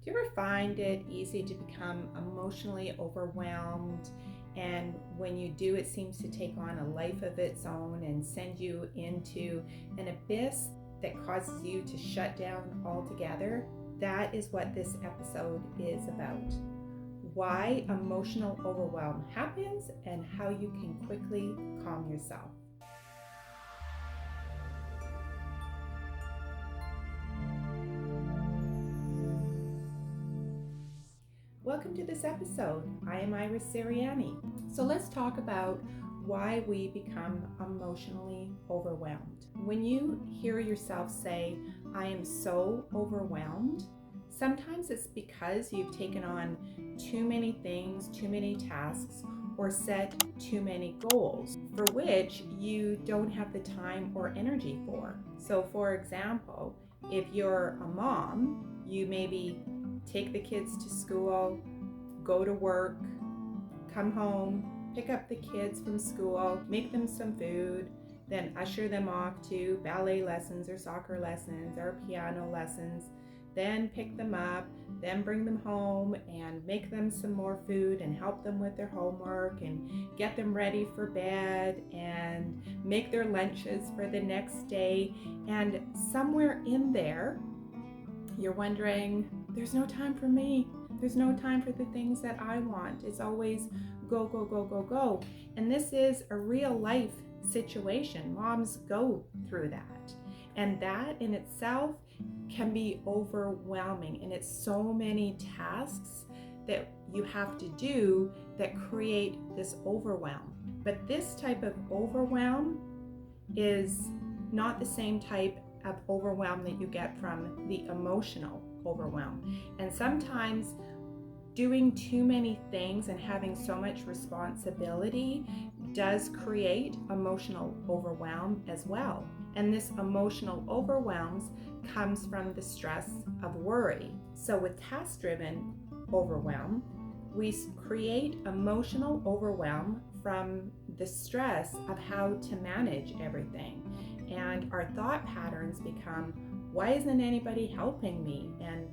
Do you ever find it easy to become emotionally overwhelmed? And when you do, it seems to take on a life of its own and send you into an abyss that causes you to shut down altogether? That is what this episode is about. Why emotional overwhelm happens and how you can quickly calm yourself. Welcome to this episode. I am Iris Siriani. So let's talk about why we become emotionally overwhelmed. When you hear yourself say, I am so overwhelmed, sometimes it's because you've taken on too many things, too many tasks, or set too many goals for which you don't have the time or energy for. So for example, if you're a mom, you maybe take the kids to school, go to work, come home, pick up the kids from school, make them some food, then usher them off to ballet lessons or soccer lessons or piano lessons, then pick them up, then bring them home and make them some more food and help them with their homework and get them ready for bed and make their lunches for the next day. And somewhere in there, you're wondering, there's no time for me. There's no time for the things that I want. It's always go, go, go, go, go. And this is a real life situation. Moms go through that. And that in itself can be overwhelming. And it's so many tasks that you have to do that create this overwhelm. But this type of overwhelm is not the same type of overwhelm that you get from the emotional overwhelm. And sometimes doing too many things and having so much responsibility does create emotional overwhelm as well. And this emotional overwhelm comes from the stress of worry. So with task-driven overwhelm, we create emotional overwhelm from the stress of how to manage everything. And our thought patterns become, why isn't anybody helping me? And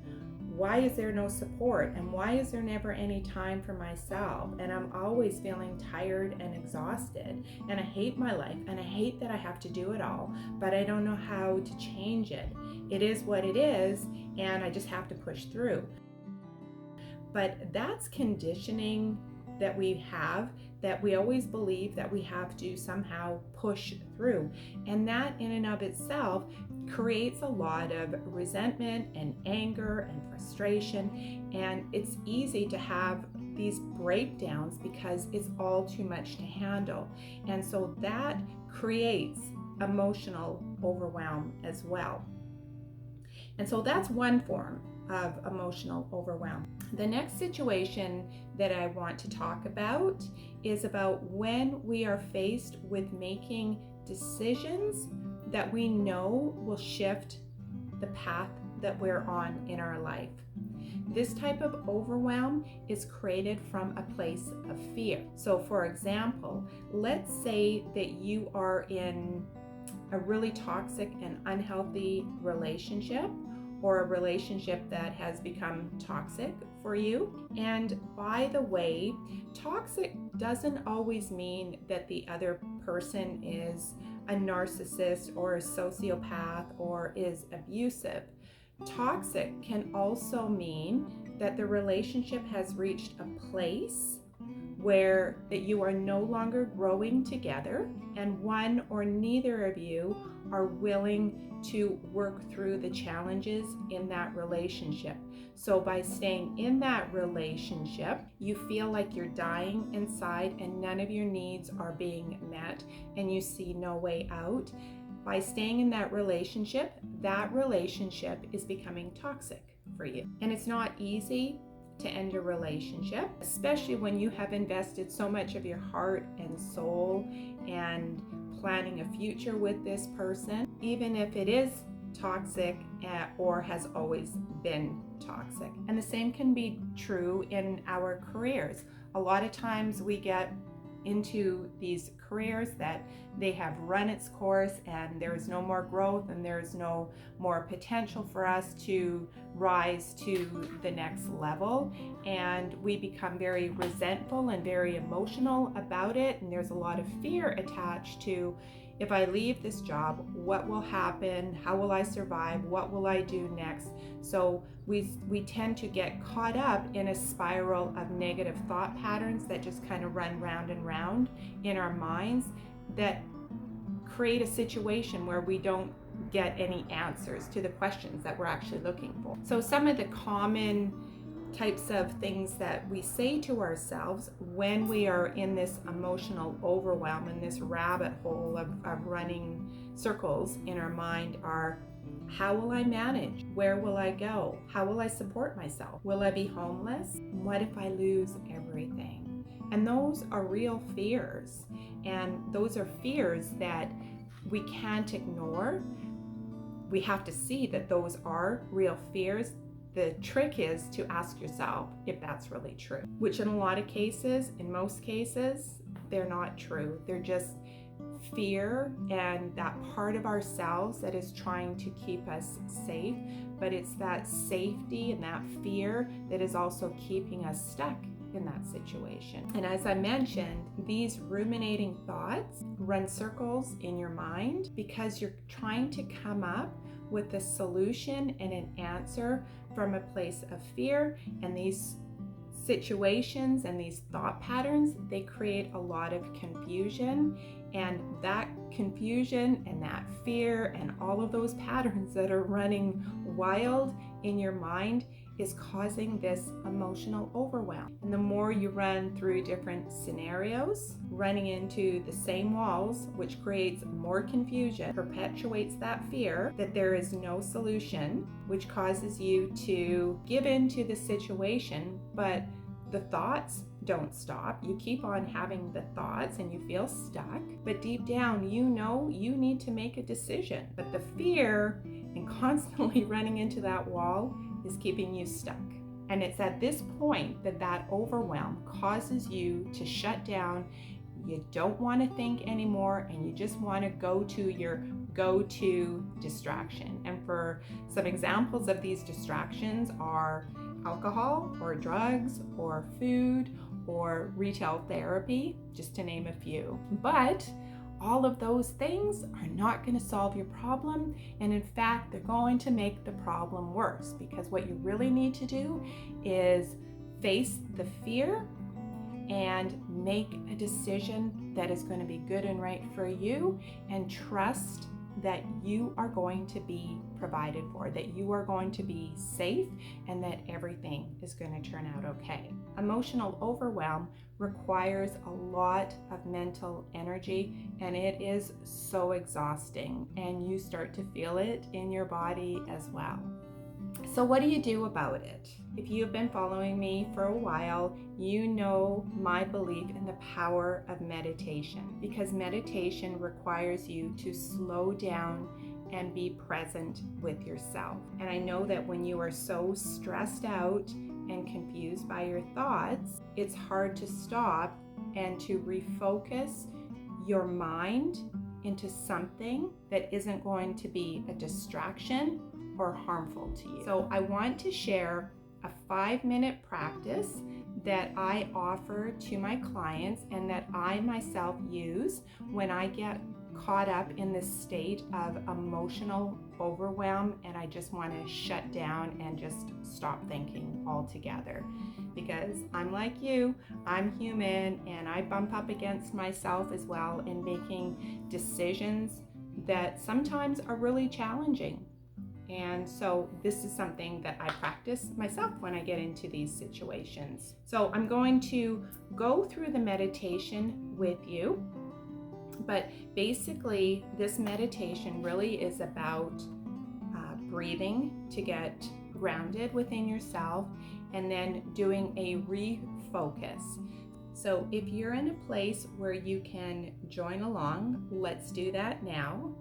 why is there no support? And why is there never any time for myself? And I'm always feeling tired and exhausted. And I hate my life. And I hate that I have to do it all. But I don't know how to change it. It is what it is. And I just have to push through. But that's conditioning that we have, that we always believe that we have to somehow push through. And that in and of itself creates a lot of resentment and anger and frustration. And it's easy to have these breakdowns because it's all too much to handle. And so that creates emotional overwhelm as well. And so that's one form of emotional overwhelm. The next situation that I want to talk about is about when we are faced with making decisions that we know will shift the path that we're on in our life. This type of overwhelm is created from a place of fear. So for example, let's say that you are in a really toxic and unhealthy relationship, or a relationship that has become toxic for you. And by the way, toxic doesn't always mean that the other person is a narcissist or a sociopath or is abusive. Toxic can also mean that the relationship has reached a place where that you are no longer growing together and one or neither of you are willing to work through the challenges in that relationship. So by staying in that relationship, you feel like you're dying inside and none of your needs are being met and you see no way out. By staying in that relationship is becoming toxic for you. And it's not easy to end a relationship, especially when you have invested so much of your heart and soul and planning a future with this person, even if it is toxic or has always been toxic. And the same can be true in our careers. A lot of times we get into these careers that they have run its course and there is no more growth and there is no more potential for us to rise to the next level, and we become very resentful and very emotional about it, and there's a lot of fear attached to, if I leave this job, what will happen? How will I survive? What will I do next? So we tend to get caught up in a spiral of negative thought patterns that just kind of run round and round in our minds that create a situation where we don't get any answers to the questions that we're actually looking for. So some of the common types of things that we say to ourselves when we are in this emotional overwhelm and this rabbit hole of running circles in our mind are, how will I manage? Where will I go? How will I support myself? Will I be homeless? What if I lose everything? And those are real fears. And those are fears that we can't ignore. We have to see that those are real fears. The trick is to ask yourself if that's really true, which in a lot of cases, in most cases, they're not true. They're just fear and that part of ourselves that is trying to keep us safe, but it's that safety and that fear that is also keeping us stuck in that situation. And as I mentioned, these ruminating thoughts run circles in your mind because you're trying to come up with a solution and an answer from a place of fear, and these situations and these thought patterns, they create a lot of confusion, and that confusion and that fear and all of those patterns that are running wild in your mind is causing this emotional overwhelm. And the more you run through different scenarios, running into the same walls, which creates more confusion, perpetuates that fear that there is no solution, which causes you to give into the situation, but the thoughts don't stop. You keep on having the thoughts and you feel stuck, but deep down, you know you need to make a decision. But the fear and constantly running into that wall is keeping you stuck. And it's at this point that that overwhelm causes you to shut down. You don't want to think anymore, and you just want to go to your go-to distraction. And for some examples of these distractions are alcohol or drugs or food or retail therapy, just to name a few. But all of those things are not going to solve your problem, and in fact they're going to make the problem worse, because what you really need to do is face the fear and make a decision that is going to be good and right for you, and trust that you are going to be provided for, that you are going to be safe, and that everything is going to turn out okay. Emotional overwhelm requires a lot of mental energy, and it is so exhausting, and you start to feel it in your body as well. So what do you do about it? If you've been following me for a while, you know my belief in the power of meditation, because meditation requires you to slow down and be present with yourself. And I know that when you are so stressed out and confused by your thoughts, it's hard to stop and to refocus your mind into something that isn't going to be a distraction or harmful to you. So I want to share a 5-minute practice that I offer to my clients and that I myself use when I get caught up in this state of emotional overwhelm and I just want to shut down and just stop thinking altogether. Because I'm like you, I'm human, and I bump up against myself as well in making decisions that sometimes are really challenging. And so this is something that I practice myself when I get into these situations. So I'm going to go through the meditation with you, but basically this meditation really is about breathing to get grounded within yourself, and then doing a refocus. So if you're in a place where you can join along, let's do that now.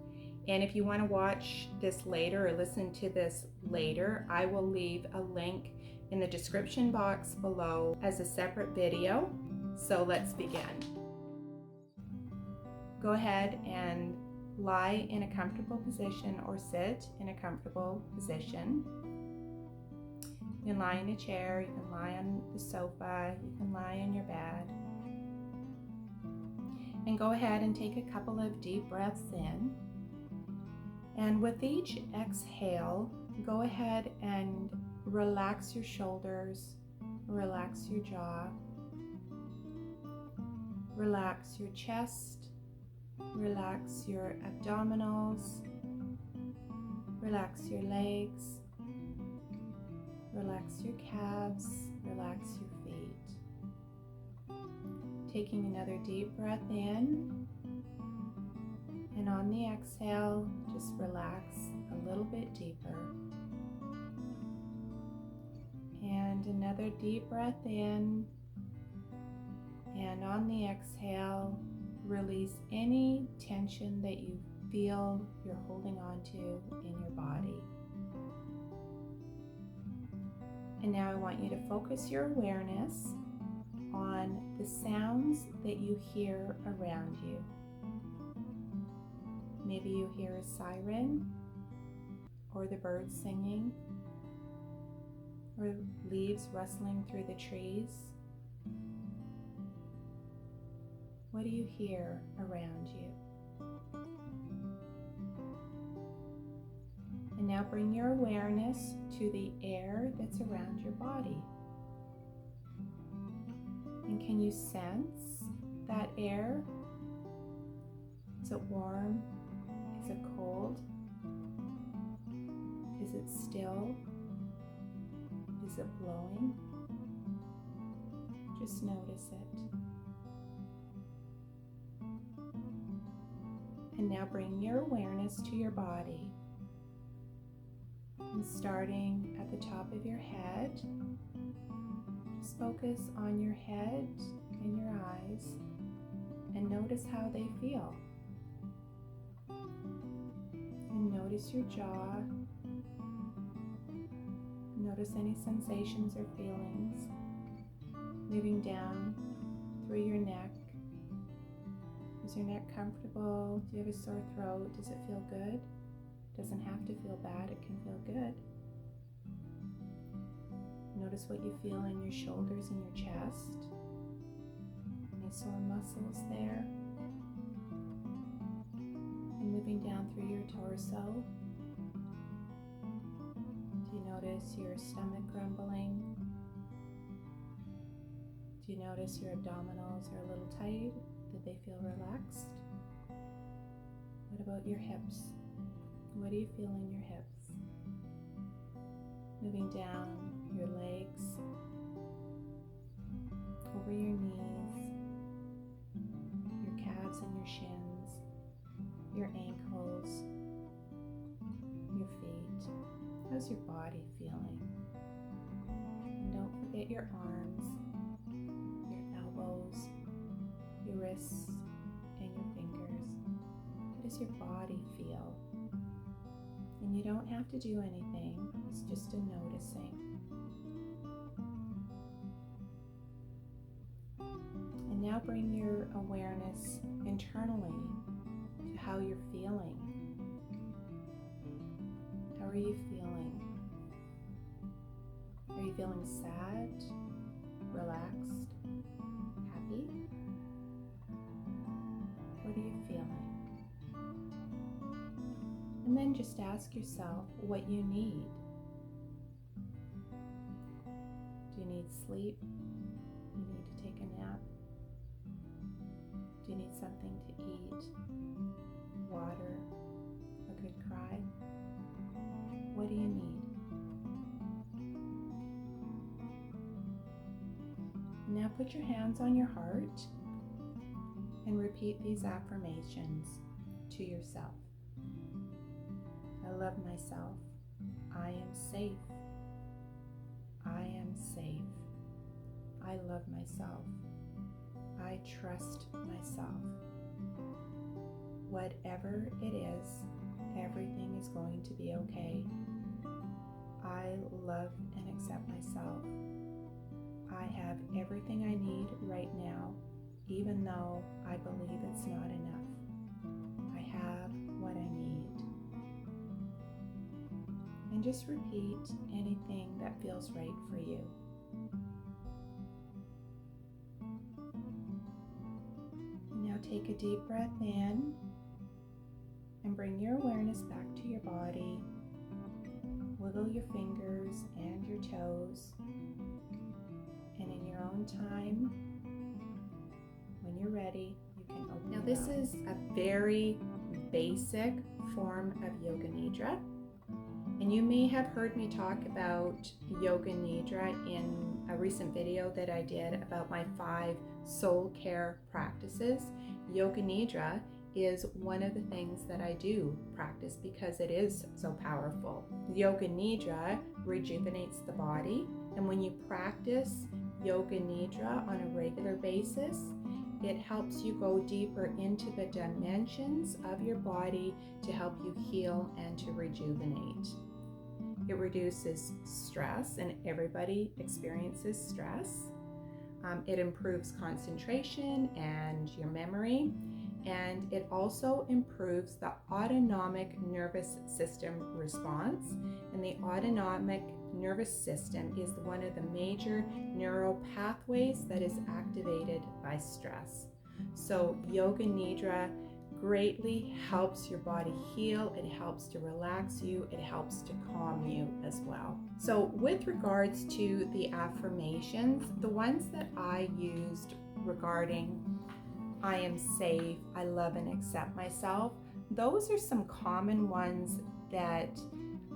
And if you want to watch this later or listen to this later, I will leave a link in the description box below as a separate video. So let's begin. go ahead and lie in a comfortable position or sit in a comfortable position. You can lie in a chair, you can lie on the sofa, you can lie in your bed. And go ahead and take a couple of deep breaths in. And with each exhale, go ahead and relax your shoulders, relax your jaw, relax your chest, relax your abdominals, relax your legs, relax your calves, relax your feet. Taking another deep breath in, and on the exhale, just relax a little bit deeper. And another deep breath in, and on the exhale, release any tension that you feel you're holding on to in your body. And now I want you to focus your awareness on the sounds that you hear around you. Maybe you hear a siren, or the birds singing, or leaves rustling through the trees. What do you hear around you? And now bring your awareness to the air that's around your body. And can you sense that air? Is it warm? Is it cold? Is it still? Is it blowing? Just notice it. And now bring your awareness to your body. And starting at the top of your head, just focus on your head and your eyes and notice how they feel. And notice your jaw. Notice any sensations or feelings. Moving down through your neck. Is your neck comfortable? Do you have a sore throat? Does it feel good? It doesn't have to feel bad, it can feel good. Notice what you feel in your shoulders and your chest. Any sore muscles there? And moving down through your torso. Do you notice your stomach grumbling? Do you notice your abdominals are a little tight? Do they feel relaxed? What about your hips? What do you feel in your hips? Moving down your legs, over your knees, your calves and your shins, your ankles, your feet. How's your body feeling? And don't forget your arms, your elbows, your wrists, and your fingers. How does your body feel? And you don't have to do anything, it's just a noticing. And now bring your awareness internally to how you're feeling. How are you feeling? Are you feeling sad, relaxed, happy? What are you feeling? And then just ask yourself what you need. Do you need sleep? Do you need to take a nap? Do you need something to eat? Water? A good cry? What do you need? Now put your hands on your heart and repeat these affirmations to yourself. I love myself. I am safe. I am safe. I love myself. I trust myself. Whatever it is, everything is going to be okay. I love and accept myself. I have everything I need right now, even though I believe it's not enough. have what I need. And just repeat anything that feels right for you. Now take a deep breath in and bring your awareness back to your body. Wiggle your fingers and your toes. And in your own time, when you're ready, you can open your eyes. Now this is a very basic form of Yoga Nidra. And you may have heard me talk about Yoga Nidra in a recent video that I did about my 5 soul care practices. Yoga Nidra is one of the things that I do practice because it is so powerful. Yoga Nidra rejuvenates the body, and when you practice Yoga Nidra on a regular basis, it helps you go deeper into the dimensions of your body to help you heal and to rejuvenate. It reduces stress, and everybody experiences stress. It improves concentration and your memory, and it also improves the autonomic nervous system response. And the autonomic nervous system is one of the major neural pathways that is activated by stress. So Yoga Nidra greatly helps your body heal, it helps to relax you, it helps to calm you as well. So with regards to the affirmations, the ones that I used regarding I am safe, I love and accept myself, those are some common ones that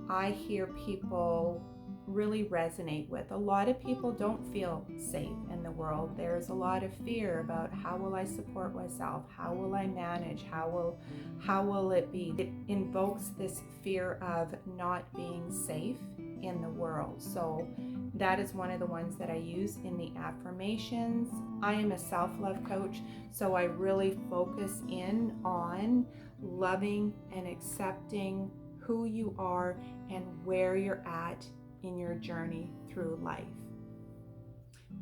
I hear people really resonate with. A lot of people don't feel safe in the world. There's a lot of fear about how will I support myself? How will I manage? How will it be? It invokes this fear of not being safe in the world. So that is one of the ones that I use in the affirmations. I am a self-love coach, so I really focus in on loving and accepting who you are and where you're at in your journey through life.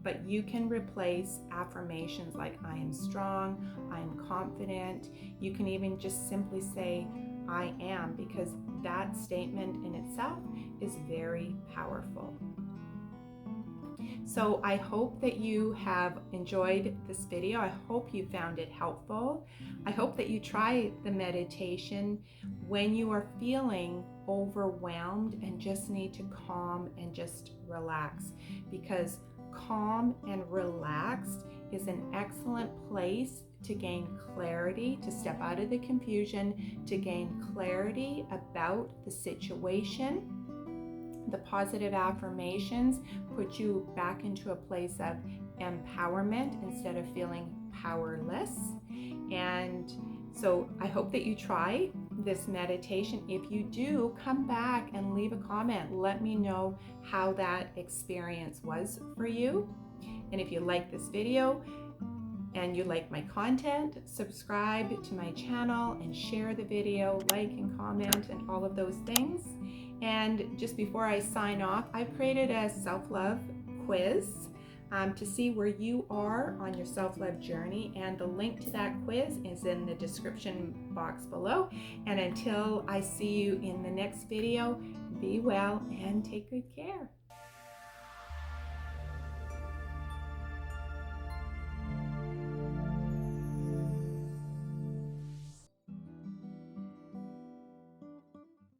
But you can replace affirmations like I am strong, I am confident. You can even just simply say I am, because that statement in itself is very powerful. So I hope that you have enjoyed this video. I hope you found it helpful. I hope that you try the meditation when you are feeling overwhelmed and just need to calm and just relax, because calm and relaxed is an excellent place to gain clarity, to step out of the confusion, to gain clarity about the situation. The positive affirmations put you back into a place of empowerment instead of feeling powerless. And so I hope that you try this meditation. If you do, come back and leave a comment. Let me know how that experience was for you. And if you like this video and you like my content, subscribe to my channel and share the video, like and comment and all of those things. And just before I sign off, I've created a self-love quiz to see where you are on your self-love journey, and the link to that quiz is in the description box below. And until I see you in the next video, be well and take good care.